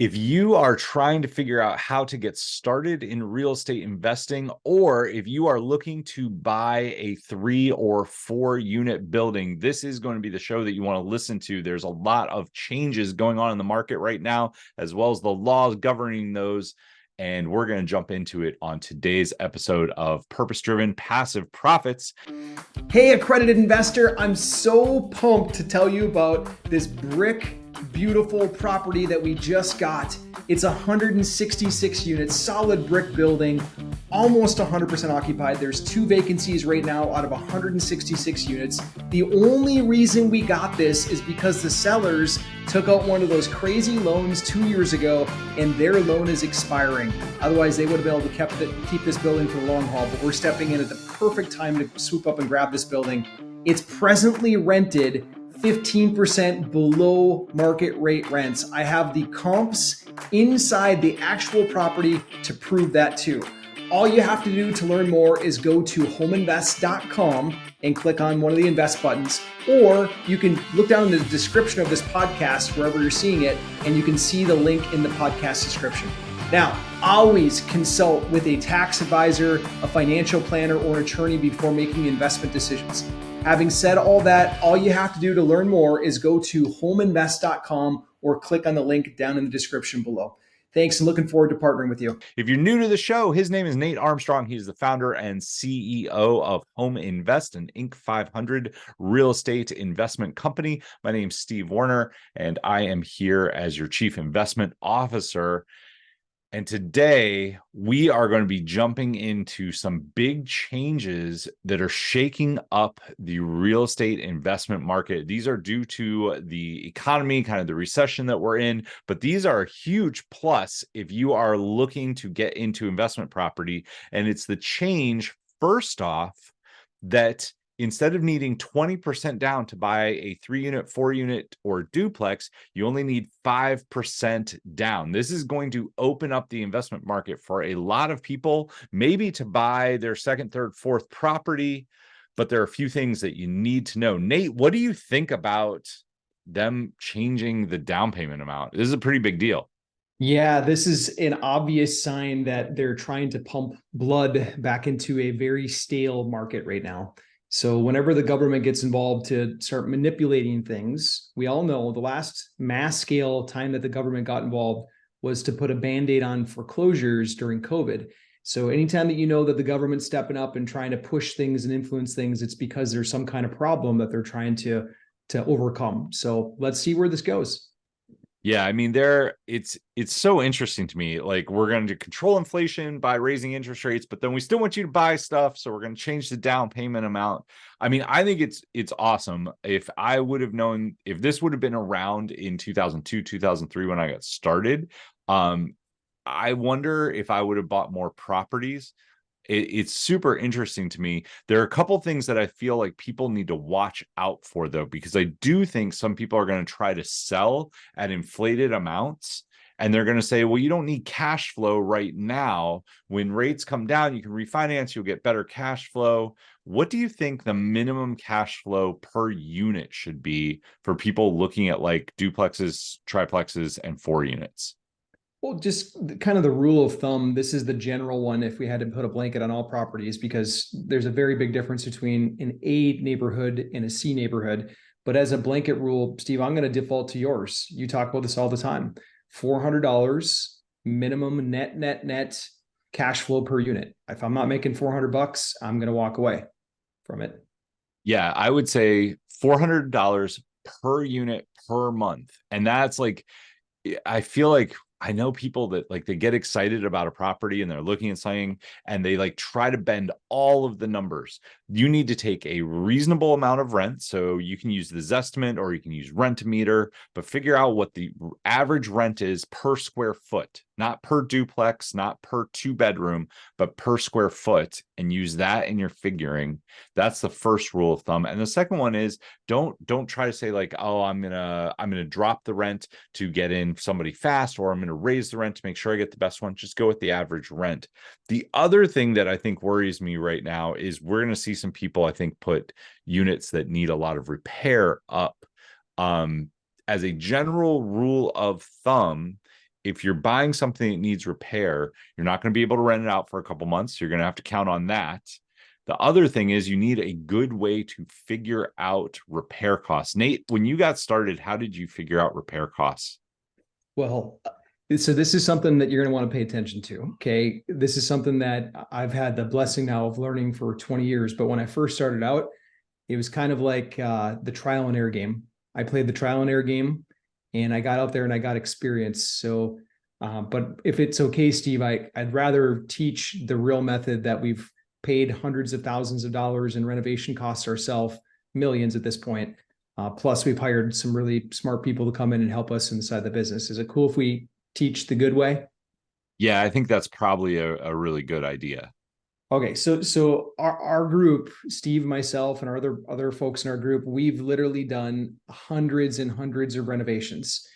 If you are trying to figure out how to get started in real estate investing, or if you are looking to buy a 3 or 4 unit building, this is going to be the show that you want to listen to. There's a lot of changes going on in the market right now, as well as the laws governing those. And we're going to jump into it on today's episode of Purpose Driven Passive Profits. Hey, accredited investor, I'm so pumped to tell you about this brick beautiful property that we just got. It's 166 units, solid brick building, almost 100% occupied. There's 2 vacancies right now out of 166 units. The only reason we got this is because the sellers took out one of those crazy loans 2 years ago and their loan is expiring. Otherwise, they would have been able to keep this building for the long haul, but we're stepping in at the perfect time to swoop up and grab this building. It's presently rented 15% below market rate rents. I have the comps inside the actual property to prove that too. All you have to do to learn more is go to homeinvest.com and click on one of the invest buttons, or you can look down in the description of this podcast wherever you're seeing it, and you can see the link in the podcast description. Now, always consult with a tax advisor, a financial planner, or an attorney before making investment decisions. Having said all that, all you have to do to learn more is go to homeinvest.com or click on the link down in the description below. Thanks, and looking forward to partnering with you. If you're new to the show, his name is Nate Armstrong. He's the founder and CEO of Home Invest, an Inc. 500 real estate investment company. My name's Steve Warner, and I am here as your Chief Investment Officer. And today we are going to be jumping into some big changes that are shaking up the real estate investment market. These are due to the economy, kind of the recession that we're in, but these are a huge plus if you are looking to get into investment property. And it's the change, first off, that instead of needing 20% down to buy a 3-unit, 4-unit, or duplex, you only need 5% down. This is going to open up the investment market for a lot of people, maybe to buy their 2nd, 3rd, 4th property, but there are a few things that you need to know. Nate, what do you think about them changing the down payment amount? This is a pretty big deal. Yeah, this is an obvious sign that they're trying to pump blood back into a very stale market right now. So whenever the government gets involved to start manipulating things, we all know the last mass scale time that the government got involved was to put a Band-Aid on foreclosures during COVID. So anytime that you know that the government's stepping up and trying to push things and influence things, it's because there's some kind of problem that they're trying to overcome. So let's see where this goes. Yeah, I mean, it's so interesting to me. Like, we're going to control inflation by raising interest rates, but then we still want you to buy stuff, so we're going to change the down payment amount. I mean, I think it's awesome. If I would have known, if this would have been around in 2002, 2003 when I got started, I wonder if I would have bought more properties. It's super interesting to me. There are a couple things that I feel like people need to watch out for, though, because I do think some people are going to try to sell at inflated amounts. And they're going to say, well, you don't need cash flow right now. When rates come down, you can refinance, you'll get better cash flow. What do you think the minimum cash flow per unit should be for people looking at like duplexes, triplexes, and 4 units? Well, just kind of the rule of thumb, this is the general one if we had to put a blanket on all properties, because there's a very big difference between an A neighborhood and a C neighborhood. But as a blanket rule, Steve, I'm going to default to yours. You talk about this all the time. $400 minimum net cash flow per unit. If I'm not making $400, I'm going to walk away from it. Yeah, I would say $400 per unit per month. And that's like, I feel like I know people that like they get excited about a property and they're looking at something and they like try to bend all of the numbers. You need to take a reasonable amount of rent. So you can use the Zestimate or you can use Rent-A-Meter, but figure out what the average rent is per square foot, not per duplex, not per 2-bedroom, but per square foot, and use that in your figuring. That's the first rule of thumb. And the second one is don't try to say like, oh, I'm gonna drop the rent to get in somebody fast, or I'm gonna raise the rent to make sure I get the best one. Just go with the average rent. The other thing that I think worries me right now is we're going to see some people, I think, put units that need a lot of repair up. As a general rule of thumb, if you're buying something that needs repair, you're not going to be able to rent it out for a couple months. You're going to have to count on that. The other thing is you need a good way to figure out repair costs. Nate, when you got started, how did you figure out repair costs? Well, so this is something that you're going to want to pay attention to. Okay. This is something that I've had the blessing now of learning for 20 years. But when I first started out, it was kind of like the trial and error game. I played the trial and error game and I got out there and I got experience. So, but if it's okay, Steve, I'd rather teach the real method that we've paid hundreds of thousands of dollars in renovation costs ourselves, millions at this point. Plus, we've hired some really smart people to come in and help us inside the business. Is it cool if we teach the good way? Yeah, I think that's probably a really good idea. Okay, so our group, Steve, myself, and our other folks in our group, we've literally done hundreds and hundreds of renovations.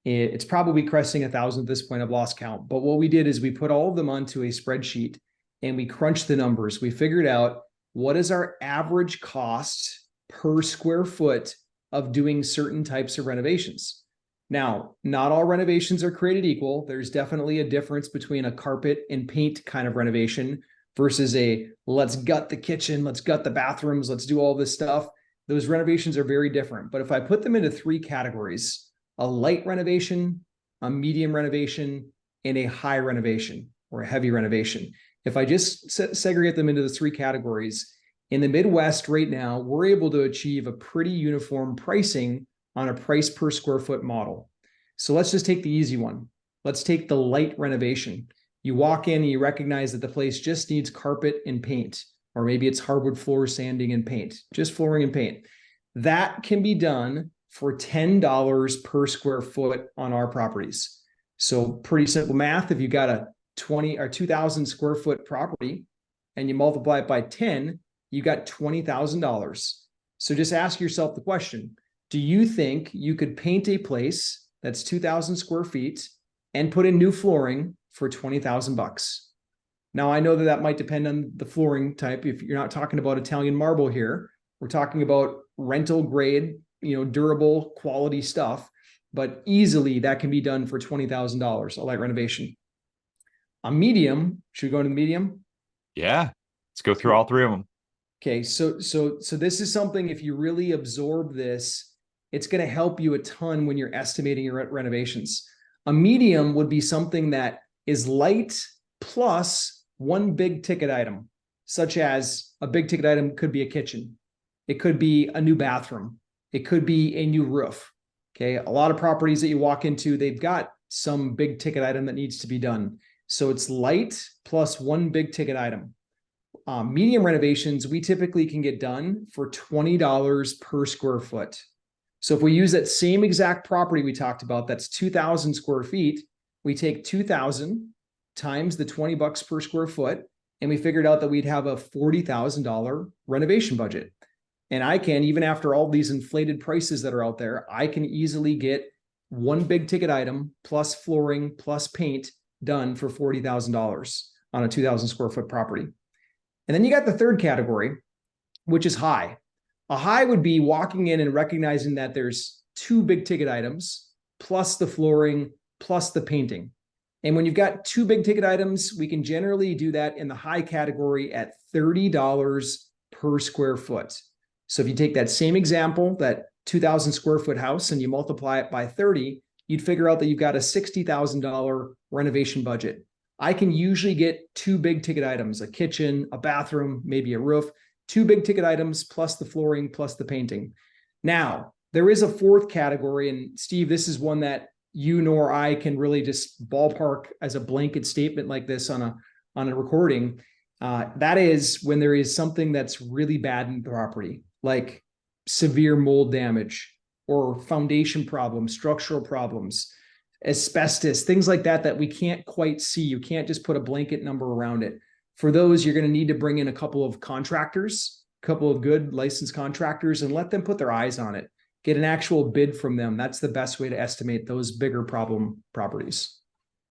It's probably cresting 1,000 at this point. I've lost count. But what we did is we put all of them onto a spreadsheet and we crunched the numbers. We figured out what is our average cost per square foot of doing certain types of renovations. Now, not all renovations are created equal. There's definitely a difference between a carpet and paint kind of renovation versus a let's gut the kitchen, let's gut the bathrooms, let's do all this stuff. Those renovations are very different. But if I put them into 3 categories, a light renovation, a medium renovation, and a high renovation or a heavy renovation, if I just segregate them into the 3 categories, in the Midwest right now, we're able to achieve a pretty uniform pricing on a price per square foot model. So let's just take the easy one. Let's take the light renovation. You walk in and you recognize that the place just needs carpet and paint, or maybe it's hardwood floor sanding and paint, just flooring and paint. That can be done for $10 per square foot on our properties. So pretty simple math. If you got a 20 or 2,000 square foot property and you multiply it by 10, you got $20,000. So just ask yourself the question, do you think you could paint a place that's 2,000 square feet and put in new flooring for 20,000 bucks? Now, I know that might depend on the flooring type. If you're not talking about Italian marble here, we're talking about rental grade, durable quality stuff, but easily that can be done for $20,000, a light renovation. A medium, should we go into the medium? Yeah, let's go through all 3 of them. Okay, so this is something, if you really absorb this, it's going to help you a ton when you're estimating your renovations. A medium would be something that is light plus one big ticket item, such as a big ticket item could be a kitchen. It could be a new bathroom. It could be a new roof. Okay, a lot of properties that you walk into, they've got some big ticket item that needs to be done. So it's light plus one big ticket item. Medium renovations, we typically can get done for $20 per square foot. So if we use that same exact property we talked about, that's 2,000 square feet, we take 2,000 times the 20 bucks per square foot, and we figured out that we'd have a $40,000 renovation budget. And I can, even after all these inflated prices that are out there, I can easily get one big ticket item plus flooring plus paint done for $40,000 on a 2,000 square foot property. And then you got the third category, which is high. A high would be walking in and recognizing that there's 2 big ticket items plus the flooring plus the painting. And when you've got 2 big ticket items, we can generally do that in the high category at $30 per square foot. So if you take that same example, that 2,000 square foot house, and you multiply it by 30, you'd figure out that you've got a $60,000 renovation budget. I can usually get 2 big ticket items, a kitchen, a bathroom, maybe a roof, 2 big ticket items plus the flooring plus the painting. Now, there is a 4th category, and Steve, this is one that you nor I can really just ballpark as a blanket statement like this on a recording. That is when there is something that's really bad in the property, like severe mold damage or foundation problems, structural problems, asbestos, things like that, that we can't quite see. You can't just put a blanket number around it. For those, you're going to need to bring in a couple of contractors, a couple of good licensed contractors, and let them put their eyes on it. Get an actual bid from them. That's the best way to estimate those bigger problem properties.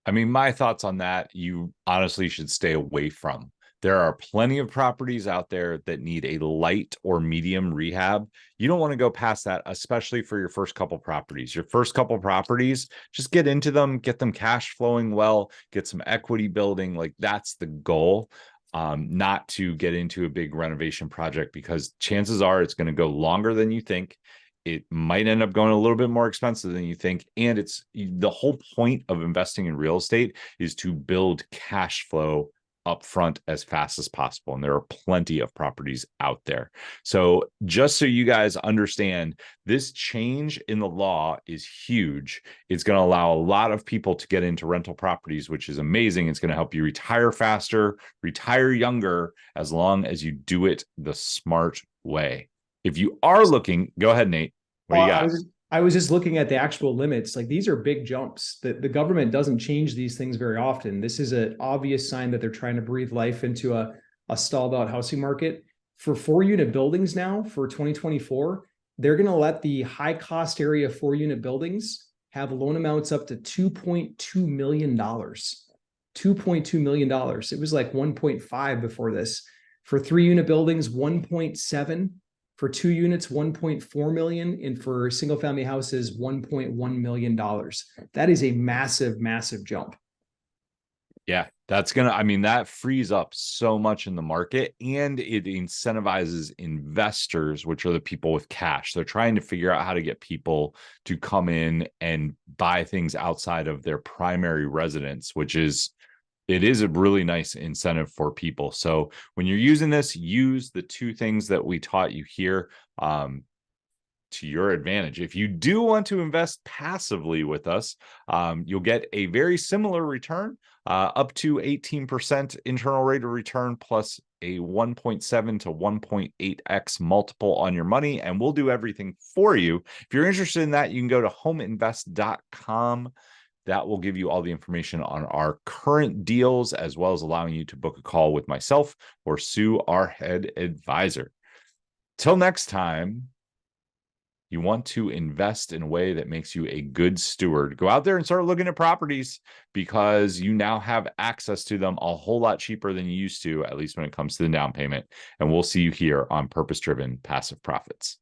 I mean, my thoughts on that, you honestly should stay away from. There are plenty of properties out there that need a light or medium rehab. You don't want to go past that, especially for your first couple properties. Your first couple properties, just get into them, get them cash flowing well, get some equity building. Like that's the goal. Not to get into a big renovation project, because chances are it's going to go longer than you think. It might end up going a little bit more expensive than you think. And it's the whole point of investing in real estate is to build cash flow upfront as fast as possible. And there are plenty of properties out there. So just so you guys understand, this change in the law is huge. It's going to allow a lot of people to get into rental properties, which is amazing. It's going to help you retire faster, retire younger, as long as you do it the smart way. If you are looking, go ahead, Nate. What do you got? I was just looking at the actual limits. Like these are big jumps. The government doesn't change these things very often. This is an obvious sign that they're trying to breathe life into a stalled out housing market. For 4-unit buildings now for 2024, they're going to let the high cost area 4-unit buildings have loan amounts up to $2.2 million. $2.2 million. It was like 1.5 before this. For 3-unit buildings, 1.7. For 2 units, 1.4 million, and for single family houses, $1.1 million. That is a massive, massive jump. Yeah, that frees up so much in the market, and it incentivizes investors, which are the people with cash. They're trying to figure out how to get people to come in and buy things outside of their primary residence, it is a really nice incentive for people. So when you're using this, use the 2 things that we taught you here to your advantage. If you do want to invest passively with us, you'll get a very similar return, up to 18% internal rate of return, plus a 1.7 to 1.8x multiple on your money, and we'll do everything for you. If you're interested in that, you can go to homeinvest.com. That will give you all the information on our current deals, as well as allowing you to book a call with myself or Sue, our head advisor. Till next time, you want to invest in a way that makes you a good steward. Go out there and start looking at properties, because you now have access to them a whole lot cheaper than you used to, at least when it comes to the down payment. And we'll see you here on Purpose Driven Passive Profits.